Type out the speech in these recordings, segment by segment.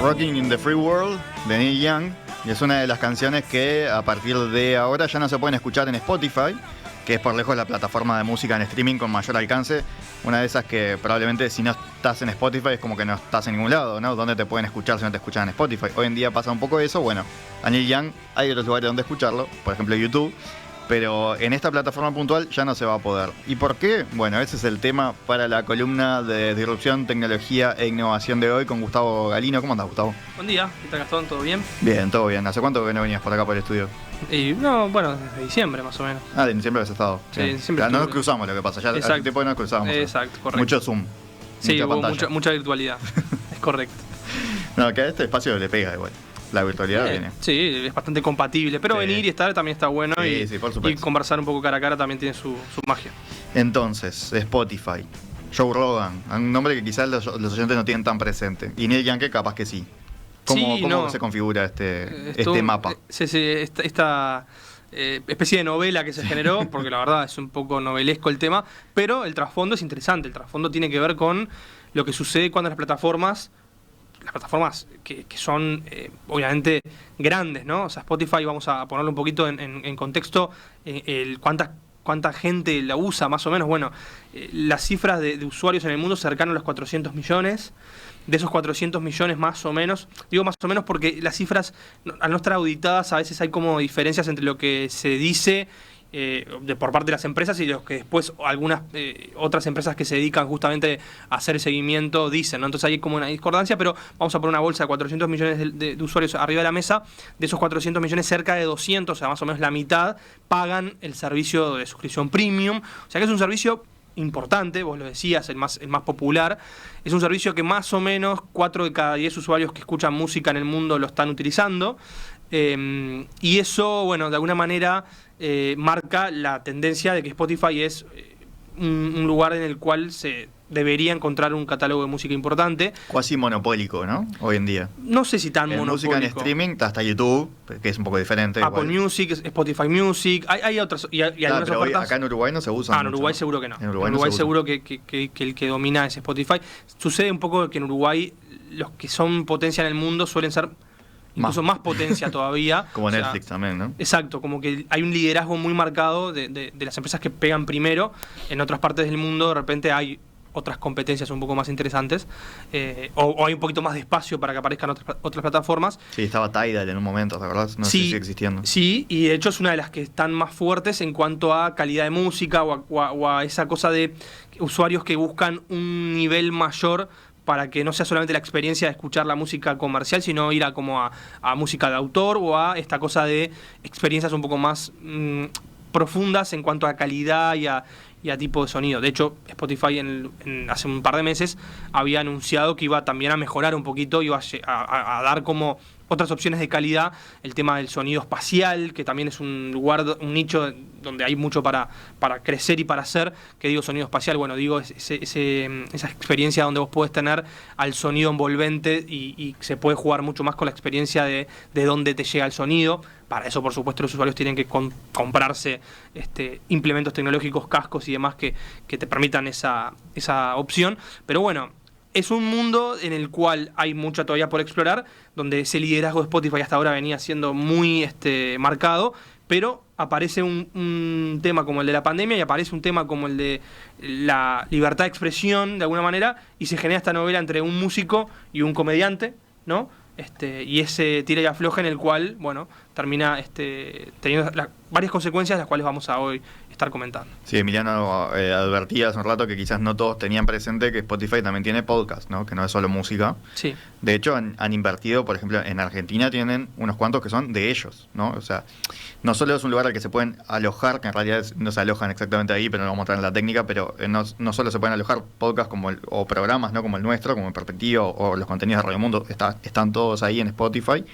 Rocking in the Free World de Neil Young, y es una de las canciones que a partir de ahora ya no se pueden escuchar en Spotify, que es por lejos la plataforma de música en streaming con mayor alcance. Una de esas que probablemente si no estás en Spotify es como que no estás en ningún lado, ¿no? ¿Dónde te pueden escuchar si no te escuchan en Spotify? Hoy en día pasa un poco eso. Bueno, a Neil Young hay otros lugares donde escucharlo, por ejemplo YouTube, pero en esta plataforma puntual ya no se va a poder. ¿Y por qué? Bueno, ese es el tema para la columna de disrupción, tecnología e innovación de hoy con Gustavo Galino. ¿Cómo andás, Gustavo? Buen día, ¿qué tal, Gastón? ¿Todo bien? Bien, todo bien. ¿Hace cuánto que no venías por acá por el estudio? Bueno, desde diciembre más o menos. Ah, de diciembre has estado. Sí, en diciembre. No nos cruzamos, lo que pasa. Ya hace tiempo que no nos cruzamos. Exacto, correcto. Mucho Zoom. Sí, hubo mucha virtualidad. Es correcto. No, que a este espacio le pega igual. La virtualidad viene. Sí, es bastante compatible. Pero venir y estar también está bueno. Sí, por supuesto. Y conversar un poco cara a cara también tiene su magia. Entonces, Spotify, Joe Rogan, un nombre que quizás los oyentes no tienen tan presente. Y Neil Young, que capaz que sí. ¿Cómo se configura este mapa? Esta especie de novela que se generó, porque la verdad es un poco novelesco el tema, pero el trasfondo es interesante. El trasfondo tiene que ver con lo que sucede cuando las plataformas que son obviamente grandes, ¿no? O sea, Spotify, vamos a ponerlo un poquito en contexto, cuánta gente la usa, más o menos. Bueno, las cifras de usuarios en el mundo cercanos a los 400 millones. De esos 400 millones más o menos, digo más o menos porque las cifras, al no estar auditadas, a veces hay como diferencias entre lo que se dice por parte de las empresas y lo que después algunas otras empresas que se dedican justamente a hacer el seguimiento dicen, ¿no? Entonces hay como una discordancia, pero vamos a poner una bolsa de 400 millones de usuarios arriba de la mesa. De esos 400 millones, cerca de 200, o sea, más o menos la mitad, pagan el servicio de suscripción premium. O sea que es un servicio importante, vos lo decías, el más popular. Es un servicio que más o menos 4 de cada 10 usuarios que escuchan música en el mundo lo están utilizando. Y eso, bueno, de alguna manera marca la tendencia de que Spotify es un lugar en el cual se debería encontrar un catálogo de música importante. Cuasi monopólico, ¿no? Hoy en día. No sé si tan monopólico. Música en streaming, hasta YouTube, que es un poco diferente. Apple igual. Music, Spotify Music, hay otras y algunas pero ofertas. Acá en Uruguay no se usa. En Uruguay seguro que no. En Uruguay seguro que el que domina es Spotify. Sucede un poco que en Uruguay los que son potencia en el mundo suelen ser incluso más potencia todavía. Como Netflix también, ¿no? Exacto, como que hay un liderazgo muy marcado de las empresas que pegan primero. En otras partes del mundo de repente hay otras competencias un poco más interesantes, o hay un poquito más de espacio para que aparezcan otras plataformas. Sí, estaba Tidal en un momento, ¿te acordás? No sé si sigue existiendo. Sí, y de hecho es una de las que están más fuertes en cuanto a calidad de música o a esa cosa de usuarios que buscan un nivel mayor para que no sea solamente la experiencia de escuchar la música comercial, sino ir a música de autor o a esta cosa de experiencias un poco más profundas en cuanto a calidad y a tipo de sonido. De hecho, Spotify hace un par de meses había anunciado que iba también a mejorar un poquito, iba a dar como otras opciones de calidad, el tema del sonido espacial, que también es un lugar, un nicho donde hay mucho para crecer y para hacer. Que digo sonido espacial, bueno, digo esa experiencia donde vos podés tener al sonido envolvente y se puede jugar mucho más con la experiencia de dónde te llega el sonido. Para eso, por supuesto, los usuarios tienen que comprarse implementos tecnológicos, cascos y demás que te permitan esa opción. Pero bueno, es un mundo en el cual hay mucho todavía por explorar, donde ese liderazgo de Spotify hasta ahora venía siendo muy marcado, pero aparece un tema como el de la pandemia y aparece un tema como el de la libertad de expresión, de alguna manera, y se genera esta novela entre un músico y un comediante, ¿no? Y ese tira y afloja en el cual, bueno, termina teniendo varias consecuencias, las cuales vamos a hoy estar comentando. Sí, Emiliano advertía hace un rato que quizás no todos tenían presente que Spotify también tiene podcast, ¿no? Que no es solo música. Sí. De hecho, han invertido, por ejemplo, en Argentina tienen unos cuantos que son de ellos, ¿no? O sea, no solo es un lugar al que se pueden alojar, que en realidad no se alojan exactamente ahí, pero no vamos a mostrar en la técnica, pero no solo se pueden alojar podcasts o programas, ¿no? Como el nuestro, como el Perspectiva o los contenidos de Radio Mundo, están todos ahí en Spotify,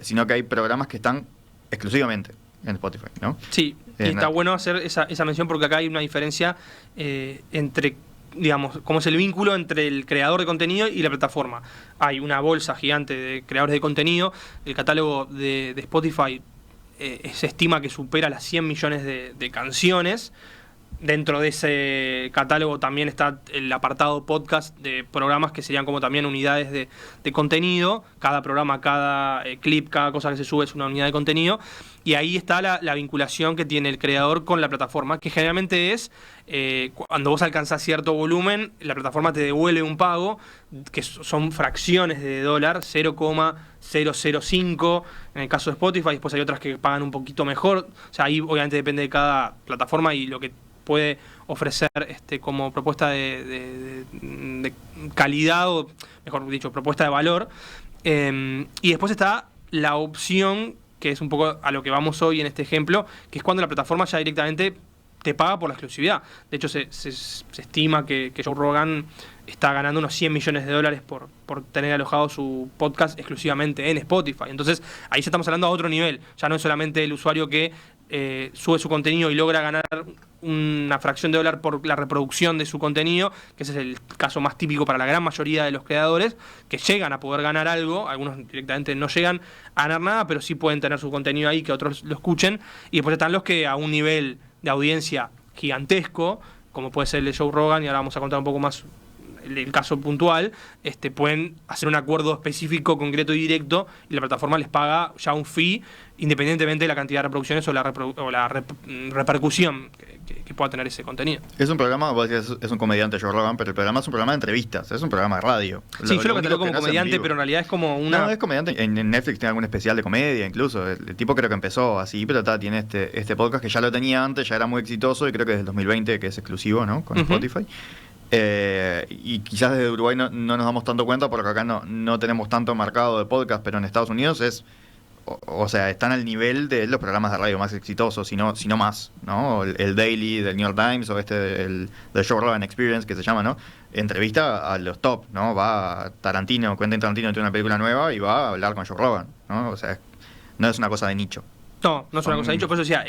sino que hay programas que están exclusivamente en Spotify, ¿no? Sí, y está bueno hacer esa mención porque acá hay una diferencia entre, digamos, cómo es el vínculo entre el creador de contenido y la plataforma. Hay una bolsa gigante de creadores de contenido, el catálogo de Spotify se estima que supera las 100 millones de canciones. dentro de ese catálogo también está el apartado podcast de programas que serían como también unidades de contenido. Cada programa, cada clip, cada cosa que se sube es una unidad de contenido. Y ahí está la vinculación que tiene el creador con la plataforma, que generalmente es cuando vos alcanzás cierto volumen, la plataforma te devuelve un pago, que son fracciones de dólar, 0,005 en el caso de Spotify. Después hay otras que pagan un poquito mejor. O sea, ahí obviamente depende de cada plataforma y lo que puede ofrecer como propuesta de calidad, o mejor dicho, propuesta de valor. Y después está la opción, que es un poco a lo que vamos hoy en este ejemplo, que es cuando la plataforma ya directamente te paga por la exclusividad. De hecho, se estima que Joe Rogan está ganando unos $100 millones por tener alojado su podcast exclusivamente en Spotify. Entonces, ahí ya estamos hablando a otro nivel. Ya no es solamente el usuario que sube su contenido y logra ganar una fracción de dólar por la reproducción de su contenido, que ese es el caso más típico para la gran mayoría de los creadores, que llegan a poder ganar algo. Algunos directamente no llegan a ganar nada, pero sí pueden tener su contenido ahí, que otros lo escuchen. Y después están los que a un nivel de audiencia gigantesco, como puede ser el de Joe Rogan, y ahora vamos a contar un poco más el caso puntual, pueden hacer un acuerdo específico, concreto y directo, y la plataforma les paga ya un fee, independientemente de la cantidad de reproducciones o la repercusión que pueda tener ese contenido. Es un programa, vos decís, es un comediante Joe Rogan, pero el programa es un programa de entrevistas, es un programa de radio. Sí, yo lo catalogo como comediante, pero en realidad es como una... No, es comediante. En Netflix tiene algún especial de comedia, incluso. El tipo creo que empezó así, pero tiene este podcast que ya lo tenía antes, ya era muy exitoso, y creo que desde el 2020 que es exclusivo, ¿no? Con Spotify. Y quizás desde Uruguay no nos damos tanto cuenta porque acá no tenemos tanto mercado de podcast, pero en Estados Unidos o sea, están al nivel de los programas de radio más exitosos, si no más, ¿no? El Daily del New York Times o el Joe Rogan Experience, que se llama, ¿no? Entrevista a los top, ¿no? Va Quentin Tarantino tiene una película nueva y va a hablar con Joe Rogan, ¿no? O sea, no es una cosa de nicho. No es una cosa de nicho, por eso decía...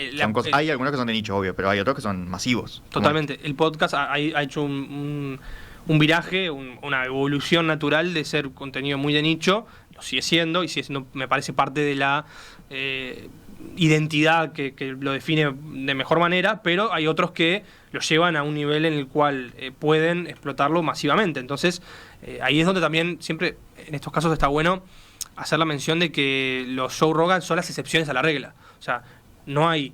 hay algunos que son de nicho, obvio, pero hay otros que son masivos. Totalmente. El podcast ha hecho un viraje, una evolución natural de ser contenido muy de nicho. Lo sigue siendo, y sigue siendo, me parece, parte de la identidad que lo define de mejor manera, pero hay otros que lo llevan a un nivel en el cual pueden explotarlo masivamente. Entonces, ahí es donde también siempre, en estos casos, está bueno hacer la mención de que los Joe Rogan son las excepciones a la regla. O sea, no hay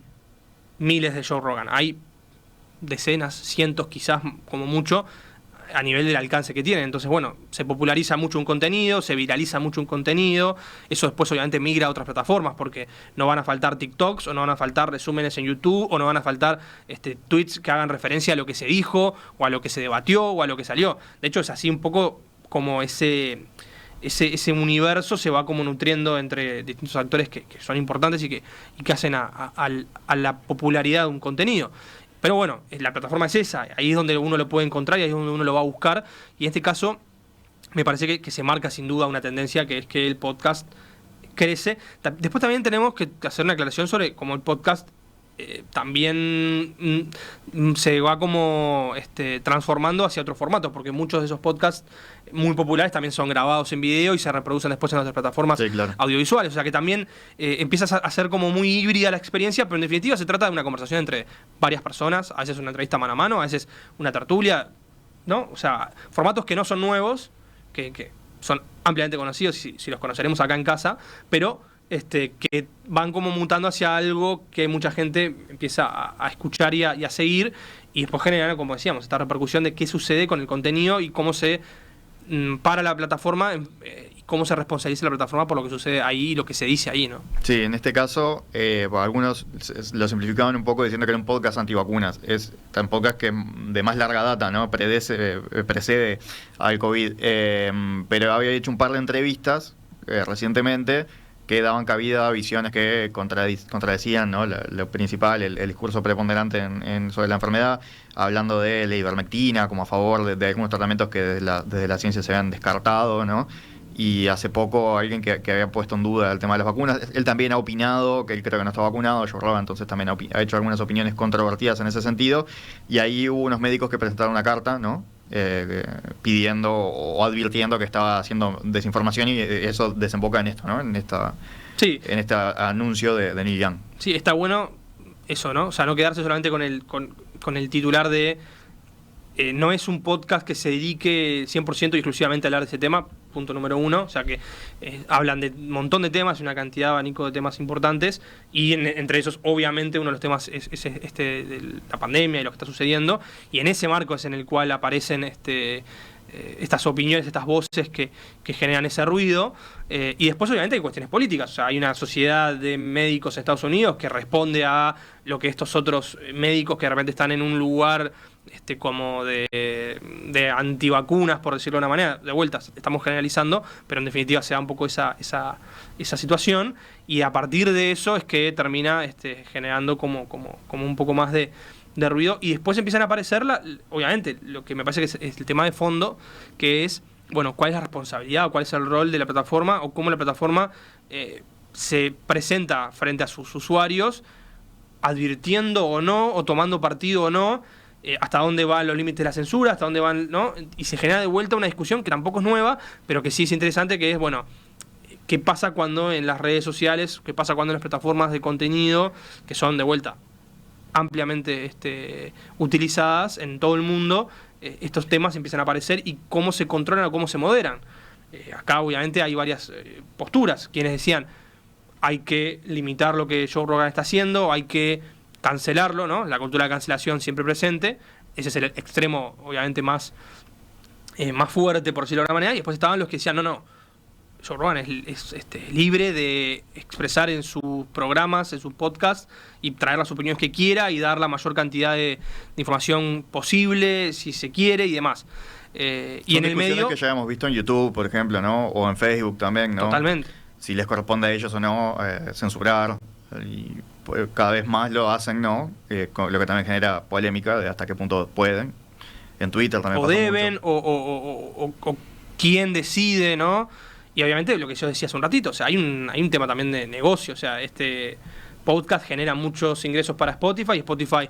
miles de Joe Rogan, hay decenas, cientos quizás, como mucho, a nivel del alcance que tienen. Entonces, bueno, se populariza mucho un contenido, se viraliza mucho un contenido, eso después obviamente migra a otras plataformas, porque no van a faltar TikToks, o no van a faltar resúmenes en YouTube, o no van a faltar tweets que hagan referencia a lo que se dijo, o a lo que se debatió, o a lo que salió. De hecho, es así un poco como ese universo se va como nutriendo entre distintos actores que son importantes y que hacen a la popularidad de un contenido. Pero bueno, la plataforma es esa, ahí es donde uno lo puede encontrar y ahí es donde uno lo va a buscar. Y en este caso, me parece que se marca sin duda una tendencia, que es que el podcast crece. Después también tenemos que hacer una aclaración sobre cómo el podcast también se va como transformando hacia otro formato, porque muchos de esos podcasts muy populares también son grabados en video y se reproducen después en otras plataformas audiovisuales. O sea que también empiezas a ser como muy híbrida la experiencia, pero en definitiva se trata de una conversación entre varias personas, a veces una entrevista mano a mano, a veces una tertulia, ¿no? O sea, formatos que no son nuevos, que son ampliamente conocidos, si los conoceremos acá en casa, pero que van como mutando hacia algo que mucha gente empieza a escuchar y a seguir, y después generan, como decíamos, esta repercusión de qué sucede con el contenido y cómo se para la plataforma y cómo se responsabiliza la plataforma por lo que sucede ahí y lo que se dice ahí, ¿no? Sí, en este caso, algunos lo simplificaban un poco diciendo que era un podcast antivacunas. Es un podcast que de más larga data, ¿no? Precede al COVID. Pero había hecho un par de entrevistas recientemente que daban cabida a visiones que contradecían, ¿no? Lo principal, el discurso preponderante sobre la enfermedad, hablando de la ivermectina como a favor de algunos tratamientos que desde la ciencia se habían descartado, ¿no? Y hace poco alguien que había puesto en duda el tema de las vacunas, él también ha opinado que él creo que no está vacunado, Joe Rogan, entonces también ha hecho algunas opiniones controvertidas en ese sentido, y ahí hubo unos médicos que presentaron una carta, ¿no? Pidiendo o advirtiendo que estaba haciendo desinformación, y eso desemboca en esto, ¿no? En este anuncio de Neil Young. Sí, está bueno eso, ¿no? O sea, no quedarse solamente con el titular de no es un podcast que se dedique 100% y exclusivamente a hablar de ese tema, punto número uno. O sea que hablan de un montón de temas, una cantidad de abanico de temas importantes, y entre esos, obviamente, uno de los temas es este de la pandemia y lo que está sucediendo, y en ese marco es en el cual aparecen estas opiniones, estas voces que generan ese ruido. Y después, obviamente, hay cuestiones políticas. O sea, hay una sociedad de médicos en Estados Unidos que responde a lo que estos otros médicos que de repente están en un lugar como de antivacunas, por decirlo de una manera. De vuelta, estamos generalizando, pero en definitiva se da un poco esa situación, y a partir de eso es que termina generando como un poco más de ruido, y después empiezan a aparecer, obviamente, lo que me parece que es el tema de fondo, que es, bueno, cuál es la responsabilidad, o cuál es el rol de la plataforma, o cómo la plataforma se presenta frente a sus usuarios, advirtiendo o no, o tomando partido o no, hasta dónde van los límites de la censura, hasta dónde van, ¿no? Y se genera de vuelta una discusión que tampoco es nueva, pero que sí es interesante, que es, bueno, ¿qué pasa cuando en las redes sociales, qué pasa cuando en las plataformas de contenido, que son de vuelta ampliamente utilizadas en todo el mundo, estos temas empiezan a aparecer, y cómo se controlan o cómo se moderan? Acá obviamente hay varias posturas. Quienes decían hay que limitar lo que Joe Rogan está haciendo, hay que cancelarlo, ¿no? La cultura de cancelación siempre presente. Ese es el extremo, obviamente, más fuerte, por decirlo de alguna manera. Y después estaban los que decían, no, Joe Rogan es libre de expresar en sus programas, en sus podcasts, y traer las opiniones que quiera y dar la mayor cantidad de información posible, si se quiere, y demás. Y en el medio, que ya hemos visto en YouTube, por ejemplo, ¿no? O en Facebook también, ¿no? Totalmente. Si les corresponde a ellos o no censurar, y pues, cada vez más lo hacen, ¿no? Lo que también genera polémica de hasta qué punto pueden. En Twitter también o pasa deben, mucho. o quién decide, ¿no? Y obviamente lo que yo decía hace un ratito, o sea, hay un tema también de negocio. O sea, este podcast genera muchos ingresos para Spotify, y Spotify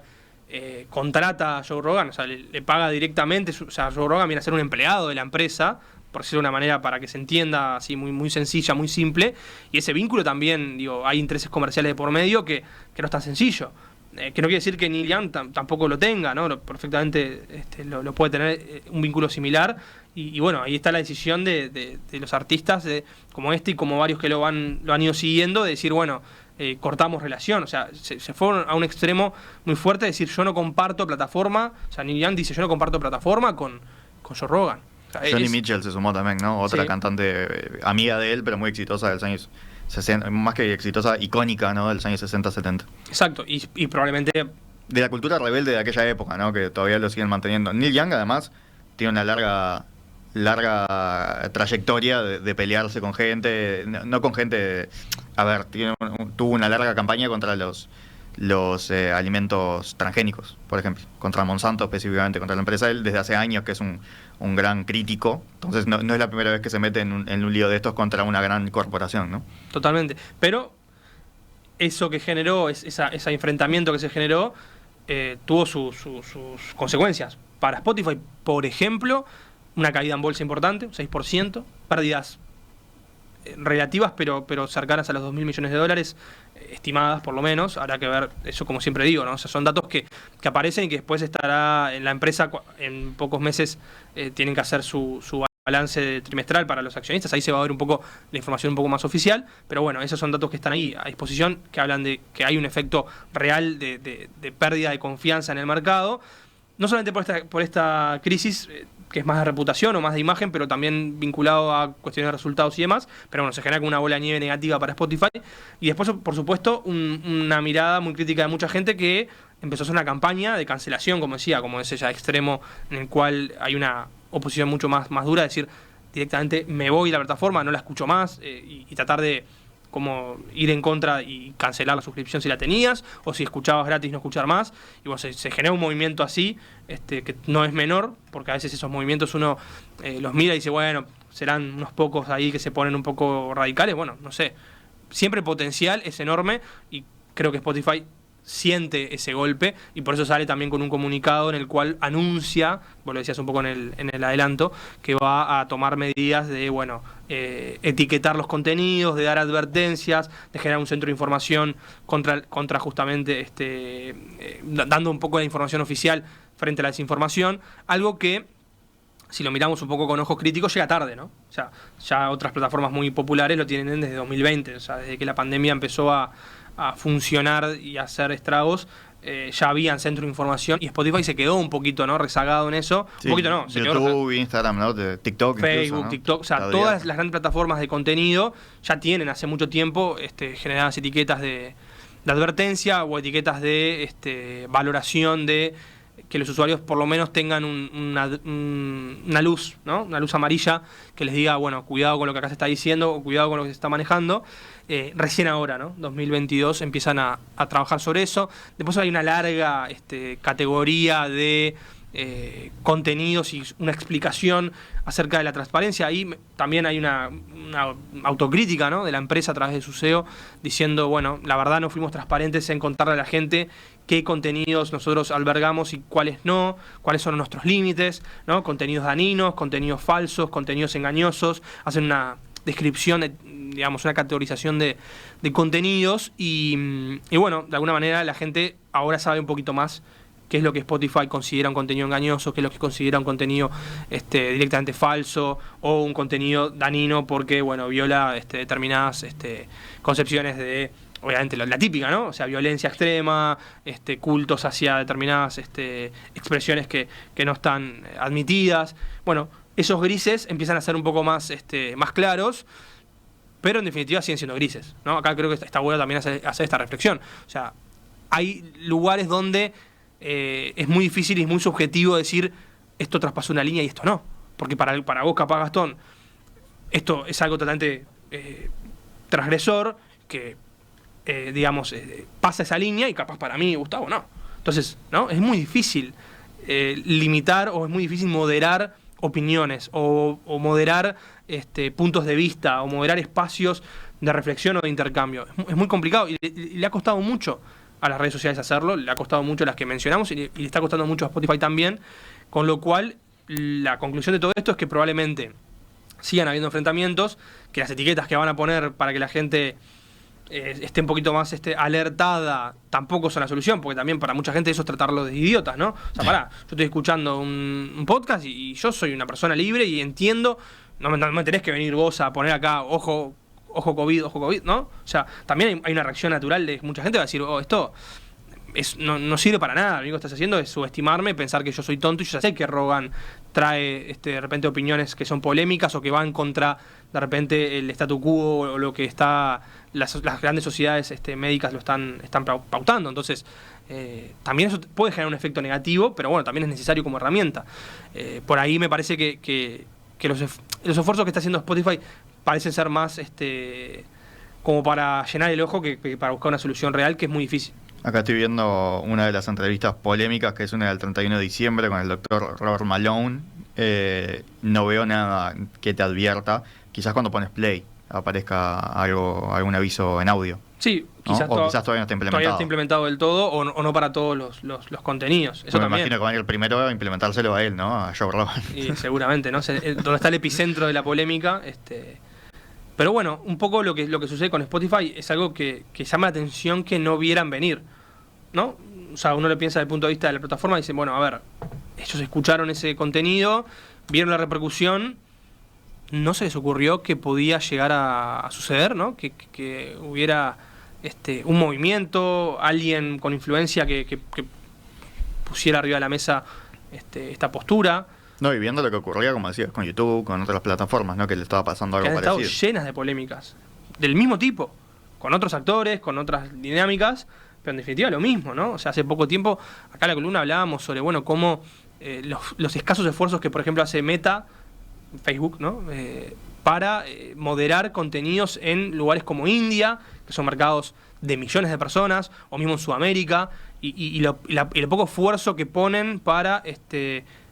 contrata a Joe Rogan, o sea, le paga directamente. O sea, Joe Rogan viene a ser un empleado de la empresa, por decirlo de una manera para que se entienda así muy, muy sencilla, muy simple. Y ese vínculo también, digo, hay intereses comerciales de por medio que no es tan sencillo. Que no quiere decir que Neil Young tampoco lo tenga, ¿no? Perfectamente lo puede tener un vínculo similar. Y bueno, ahí está la decisión de los artistas como y como varios que lo han ido siguiendo, de decir, bueno, cortamos relación. O sea, se fueron a un extremo muy fuerte, de decir, yo no comparto plataforma. O sea, Neil Young dice, yo no comparto plataforma con Joe Rogan. O sea, Johnny Mitchell se sumó también, ¿no? Otra cantante amiga de él, pero muy exitosa de los años 60, más que exitosa, icónica, ¿no? De los años 60-70. Exacto, y probablemente de la cultura rebelde de aquella época, ¿no? Que todavía lo siguen manteniendo. Neil Young, además, tiene una larga trayectoria de pelearse con gente, no con gente, a ver, tuvo una larga campaña contra los alimentos transgénicos, por ejemplo, contra Monsanto específicamente, contra la empresa. Él desde hace años que es un gran crítico, entonces no es la primera vez que se mete en un lío de estos contra una gran corporación, ¿no? Totalmente, pero eso que generó, ese enfrentamiento que se generó, tuvo sus consecuencias. Para Spotify, por ejemplo, una caída en bolsa importante, 6%, pérdidas relativas, pero cercanas a los 2.000 millones de dólares, estimadas por lo menos. Habrá que ver eso, como siempre digo, ¿no? O sea, son datos que aparecen y que después estará en la empresa en pocos meses. Tienen que hacer su balance trimestral para los accionistas. Ahí se va a ver un poco la información un poco más oficial, pero bueno, esos son datos que están ahí a disposición, que hablan de que hay un efecto real de pérdida de confianza en el mercado, no solamente por esta crisis, que es más de reputación o más de imagen, pero también vinculado a cuestiones de resultados y demás. Pero bueno, se genera como una bola de nieve negativa para Spotify. Y después, por supuesto, una mirada muy crítica de mucha gente que empezó a hacer una campaña de cancelación, como decía, como ese ya extremo en el cual hay una oposición mucho más dura, decir directamente me voy de la plataforma, no la escucho más, y tratar de como ir en contra y cancelar la suscripción si la tenías, o si escuchabas gratis no escuchar más. Y bueno, se genera un movimiento así, que no es menor, porque a veces esos movimientos uno los mira y dice, bueno, serán unos pocos ahí que se ponen un poco radicales. Bueno, no sé, siempre el potencial es enorme, y creo que Spotify siente ese golpe y por eso sale también con un comunicado en el cual anuncia, vos lo decías un poco en el adelanto, que va a tomar medidas de, bueno, etiquetar los contenidos, de dar advertencias, de generar un centro de información contra justamente dando un poco de información oficial frente a la desinformación, algo que, si lo miramos un poco con ojos críticos, llega tarde, ¿no? O sea, ya otras plataformas muy populares lo tienen desde 2020, o sea, desde que la pandemia empezó a funcionar y a hacer estragos, ya habían centro de información y Spotify se quedó un poquito, ¿no?, rezagado en eso. Sí, un poquito no, se YouTube, quedó Instagram, ¿no? De TikTok, Facebook, incluso, ¿no? TikTok, o sea, Todavía. todas las grandes plataformas de contenido ya tienen hace mucho tiempo generadas etiquetas de advertencia o etiquetas de valoración de que los usuarios por lo menos tengan una luz, ¿no? Una luz amarilla que les diga, bueno, cuidado con lo que acá se está diciendo o cuidado con lo que se está manejando. Recién ahora, ¿no? 2022 empiezan a trabajar sobre eso. Después hay una larga categoría de contenidos y una explicación acerca de la transparencia. Ahí también hay una autocrítica, ¿no?, de la empresa a través de su CEO diciendo, bueno, la verdad no fuimos transparentes en contarle a la gente qué contenidos nosotros albergamos y cuáles no, cuáles son nuestros límites, ¿no? Contenidos dañinos, contenidos falsos, contenidos engañosos. Hacen una descripción, digamos, una categorización de contenidos y bueno, de alguna manera la gente ahora sabe un poquito más qué es lo que Spotify considera un contenido engañoso, qué es lo que considera un contenido directamente falso o un contenido dañino porque, bueno, viola determinadas concepciones de, obviamente, la típica, ¿no? O sea, violencia extrema, cultos hacia determinadas expresiones que no están admitidas. Bueno, esos grises empiezan a ser un poco más claros, pero en definitiva siguen siendo grises, ¿no? Acá creo que está bueno también hacer esta reflexión. O sea, hay lugares donde es muy difícil y es muy subjetivo decir esto traspasó una línea y esto no. Porque para vos, capaz, Gastón, esto es algo totalmente transgresor, que, pasa esa línea y capaz para mí, Gustavo, no. Entonces, ¿no? Es muy difícil limitar o es muy difícil moderar opiniones o moderar puntos de vista o moderar espacios de reflexión o de intercambio. Es muy complicado y le ha costado mucho a las redes sociales hacerlo, le ha costado mucho a las que mencionamos y le está costando mucho a Spotify también, con lo cual la conclusión de todo esto es que probablemente sigan habiendo enfrentamientos, que las etiquetas que van a poner para que la gente esté un poquito más alertada tampoco son la solución, porque también para mucha gente eso es tratarlo de idiotas, ¿no? O sea, pará, yo estoy escuchando un podcast y yo soy una persona libre y entiendo, no me tenés que venir vos a poner acá, ojo COVID, ¿no? O sea, también hay una reacción natural de mucha gente va a decir, esto no sirve para nada, lo único que estás haciendo es subestimarme, pensar que yo soy tonto y yo ya sé que Rogan trae de repente opiniones que son polémicas o que van contra de repente el statu quo o lo que está las grandes sociedades médicas lo están pautando. Entonces también eso puede generar un efecto negativo, pero bueno, también es necesario como herramienta. Por ahí me parece que los esfuerzos que está haciendo Spotify parecen ser más como para llenar el ojo que para buscar una solución real, que es muy difícil. Acá estoy viendo una de las entrevistas polémicas, que es una del 31 de diciembre con el doctor Robert Malone. No veo nada que te advierta. Quizás cuando pones play aparezca algún aviso en audio. Sí, ¿no? quizás, quizás todavía no está implementado. Todavía no está implementado del todo o no para todos los contenidos. Eso me también. imagino que va a ir el primero a implementárselo a él, ¿no? A Joe Rogan. Y seguramente, ¿no? Donde está el epicentro de la polémica. Pero bueno, un poco lo que sucede con Spotify es algo que llama la atención que no vieran venir, ¿no? O sea, uno le piensa desde el punto de vista de la plataforma y dice, bueno, a ver, ellos escucharon ese contenido, vieron la repercusión, no se les ocurrió que podía llegar a suceder, ¿no? Que hubiera un movimiento, alguien con influencia que pusiera arriba de la mesa esta postura. No, y viendo lo que ocurría, como decías, con YouTube, con otras plataformas, ¿no? Que le estaba pasando algo que han parecido. estado llenas de polémicas, del mismo tipo, con otros actores, con otras dinámicas, pero en definitiva lo mismo, ¿no? O sea, hace poco tiempo, acá en la columna hablábamos sobre, bueno, cómo los escasos esfuerzos que, por ejemplo, hace Meta, Facebook, ¿no? Para moderar contenidos en lugares como India, que son mercados de millones de personas, o mismo en Sudamérica, y lo poco esfuerzo que ponen para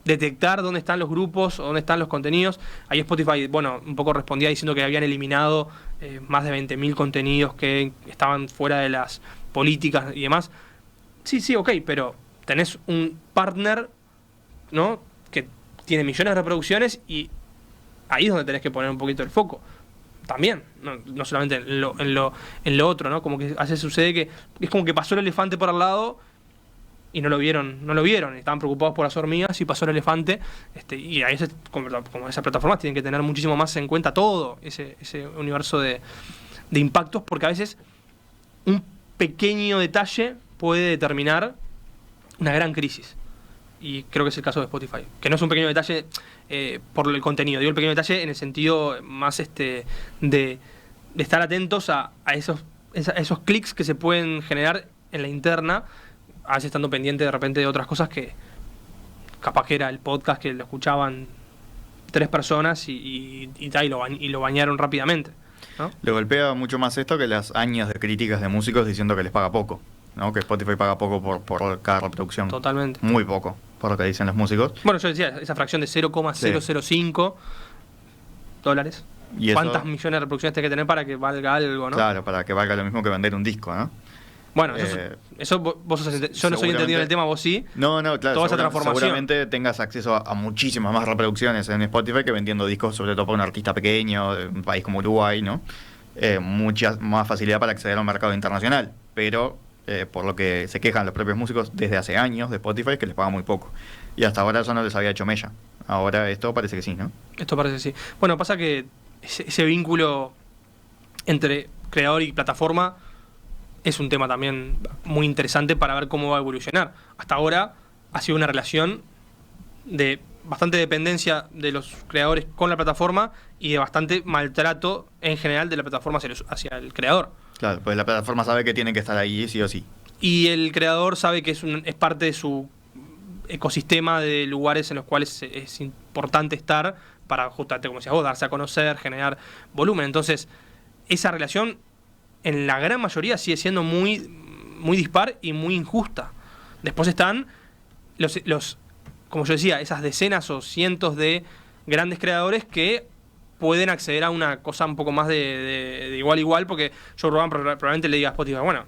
detectar dónde están los grupos o dónde están los contenidos. Ahí Spotify, bueno, un poco respondía diciendo que habían eliminado más de 20.000 contenidos que estaban fuera de las políticas y demás. Sí, ok, pero tenés un partner, ¿no? Que tiene millones de reproducciones y ahí es donde tenés que poner un poquito el foco. También, no solamente en lo otro, ¿no? Como que a veces sucede que es como que pasó el elefante por al lado y no lo vieron, estaban preocupados por las hormigas y pasó el elefante, y a veces, como esas plataformas tienen que tener muchísimo más en cuenta todo ese universo de impactos, porque a veces un pequeño detalle puede determinar una gran crisis. Y creo que es el caso de Spotify. Que no es un pequeño detalle por el contenido. Digo el pequeño detalle en el sentido más de estar atentos a esos clics que se pueden generar en la interna, a veces estando pendiente de repente de otras cosas que capaz que era el podcast que lo escuchaban 3 personas y lo bañaron rápidamente, ¿no? Le golpea mucho más esto que las años de críticas de músicos diciendo que les paga poco, ¿no? Que Spotify paga poco por cada reproducción. Totalmente. Muy poco, por lo que dicen los músicos. Bueno, yo decía, esa fracción de 0,005 dólares. ¿Y ¿Cuántas millones de reproducciones tiene que tener para que valga algo, no? Claro, para que valga lo mismo que vender un disco, ¿no? Bueno, eso vos yo no soy entendido en el tema, vos sí. No, claro. Toda esa transformación. Seguramente tengas acceso a muchísimas más reproducciones en Spotify que vendiendo discos, sobre todo para un artista pequeño, de un país como Uruguay, ¿no? Mucha más facilidad para acceder a un mercado internacional. Pero, por lo que se quejan los propios músicos desde hace años de Spotify, que les paga muy poco. Y hasta ahora eso no les había hecho mella. Ahora esto parece que sí, ¿no? Esto parece que sí. Bueno, pasa que ese vínculo entre creador y plataforma es un tema también muy interesante para ver cómo va a evolucionar. Hasta ahora ha sido una relación de bastante dependencia de los creadores con la plataforma y de bastante maltrato en general de la plataforma hacia el creador. Claro, pues la plataforma sabe que tiene que estar ahí sí o sí. Y el creador sabe que es parte de su ecosistema de lugares en los cuales es importante estar para, justamente como decías vos, darse a conocer, generar volumen. Entonces, esa relación en la gran mayoría sigue siendo muy, muy dispar y muy injusta. Después están los, como yo decía, esas decenas o cientos de grandes creadores que pueden acceder a una cosa un poco más de igual a igual, porque Joe Rogan probablemente le diga a Spotify, bueno,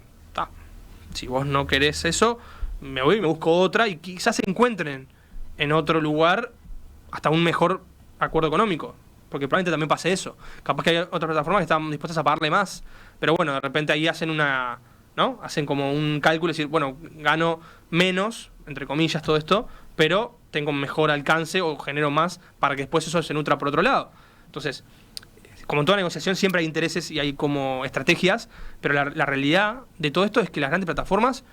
si vos no querés eso, me voy y me busco otra, y quizás se encuentren en otro lugar hasta un mejor acuerdo económico, porque probablemente también pase eso. Capaz que hay otras plataformas que están dispuestas a pagarle más, pero bueno, de repente ahí hacen hacen como un cálculo y decir, bueno, gano menos, entre comillas, todo esto, pero tengo mejor alcance o genero más para que después eso se nutra por otro lado. Entonces, como en toda negociación siempre hay intereses y hay como estrategias, pero la realidad de todo esto es que las grandes plataformas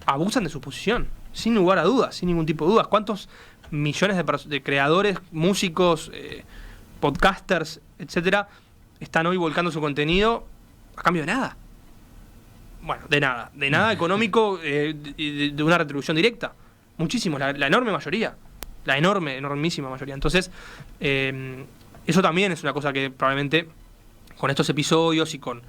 abusan de su posición, sin lugar a dudas, sin ningún tipo de dudas. ¿Cuántos millones de creadores, músicos, podcasters, etcétera, están hoy volcando su contenido a cambio de nada? Bueno, de nada económico, de una retribución directa. Muchísimos, la enorme mayoría, enormísima mayoría. Entonces, eso también es una cosa que probablemente con estos episodios y con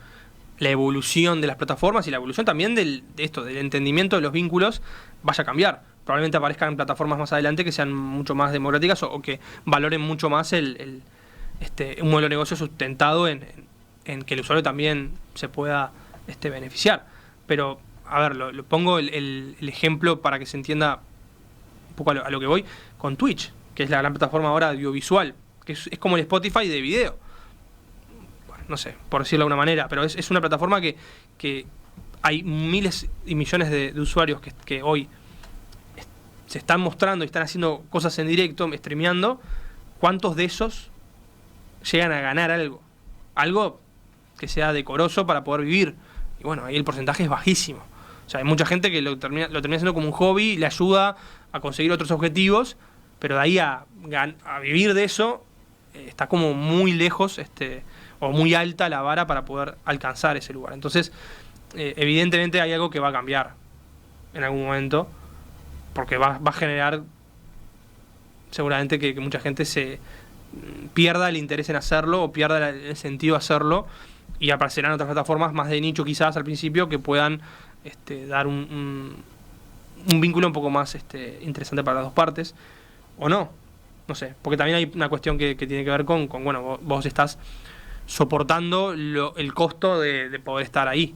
la evolución de las plataformas y la evolución también del entendimiento de los vínculos vaya a cambiar. Probablemente aparezcan plataformas más adelante que sean mucho más democráticas o que valoren mucho más un modelo de negocio sustentado en que el usuario también se pueda beneficiar. Pero, a ver, lo pongo el ejemplo para que se entienda un poco a lo que voy, con Twitch, que es la gran plataforma ahora audiovisual, que es como el Spotify de video. Bueno, no sé, por decirlo de alguna manera, pero es una plataforma que hay miles y millones de usuarios que hoy se están mostrando y están haciendo cosas en directo, streameando. ¿Cuántos de esos llegan a ganar algo? Algo que sea decoroso para poder vivir. Y bueno, ahí el porcentaje es bajísimo. O sea, hay mucha gente que lo termina haciendo como un hobby, le ayuda a conseguir otros objetivos, pero de ahí a vivir de eso está como muy lejos o muy alta la vara para poder alcanzar ese lugar. Entonces, evidentemente hay algo que va a cambiar en algún momento, porque va a generar seguramente que mucha gente se pierda el interés en hacerlo o pierda el sentido de hacerlo, y aparecerán otras plataformas más de nicho quizás al principio que puedan dar un vínculo un poco más interesante para las dos partes, o no sé, porque también hay una cuestión que tiene que ver con bueno, vos estás soportando el costo de poder estar ahí.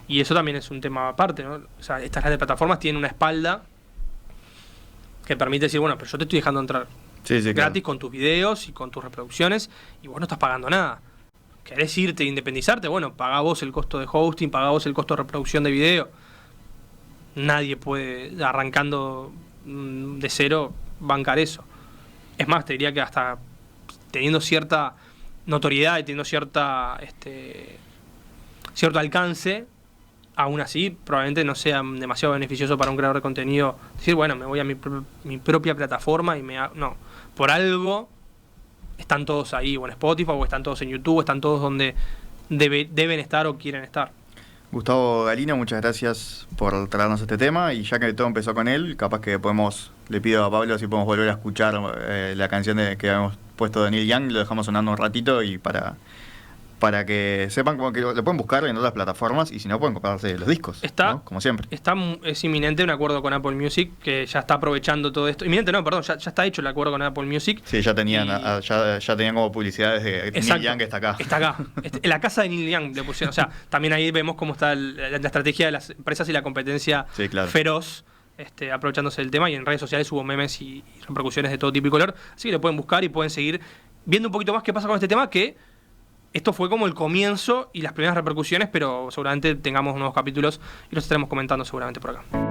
Y eso también es un tema aparte, ¿no? O sea, estas grandes plataformas tienen una espalda que permite decir, bueno, pero yo te estoy dejando entrar gratis, claro, con tus videos y con tus reproducciones, y vos no estás pagando nada. ¿Querés irte e independizarte? Bueno, pagá vos el costo de hosting, pagá vos el costo de reproducción de video. Nadie puede, arrancando de cero, bancar eso. Es más, te diría que hasta teniendo cierta notoriedad y teniendo cierto alcance, aún así probablemente no sea demasiado beneficioso para un creador de contenido decir, bueno, me voy a mi propia plataforma y no, por algo están todos ahí, o en Spotify, o están todos en YouTube, o están todos donde deben estar o quieren estar. Gustavo Galino, muchas gracias por traernos este tema, y ya que todo empezó con él, capaz que le pido a Pablo si podemos volver a escuchar la canción que habíamos puesto de Neil Young, lo dejamos sonando un ratito y para que sepan como que lo pueden buscar en otras plataformas, y si no pueden comprarse los discos, ¿no? Como siempre. Es inminente un acuerdo con Apple Music, que ya está aprovechando todo esto. Inminente no, perdón, ya está hecho el acuerdo con Apple Music. Sí, ya tenían como publicidades de Neil Young, que está acá. Está acá. En la casa de Neil Young le pusieron. O sea, también ahí vemos cómo está la estrategia de las empresas y la competencia, sí, claro, feroz, aprovechándose del tema, y en redes sociales hubo memes y repercusiones de todo tipo y color. Así que lo pueden buscar y pueden seguir viendo un poquito más qué pasa con este tema, que esto fue como el comienzo y las primeras repercusiones, pero seguramente tengamos nuevos capítulos y los estaremos comentando seguramente por acá.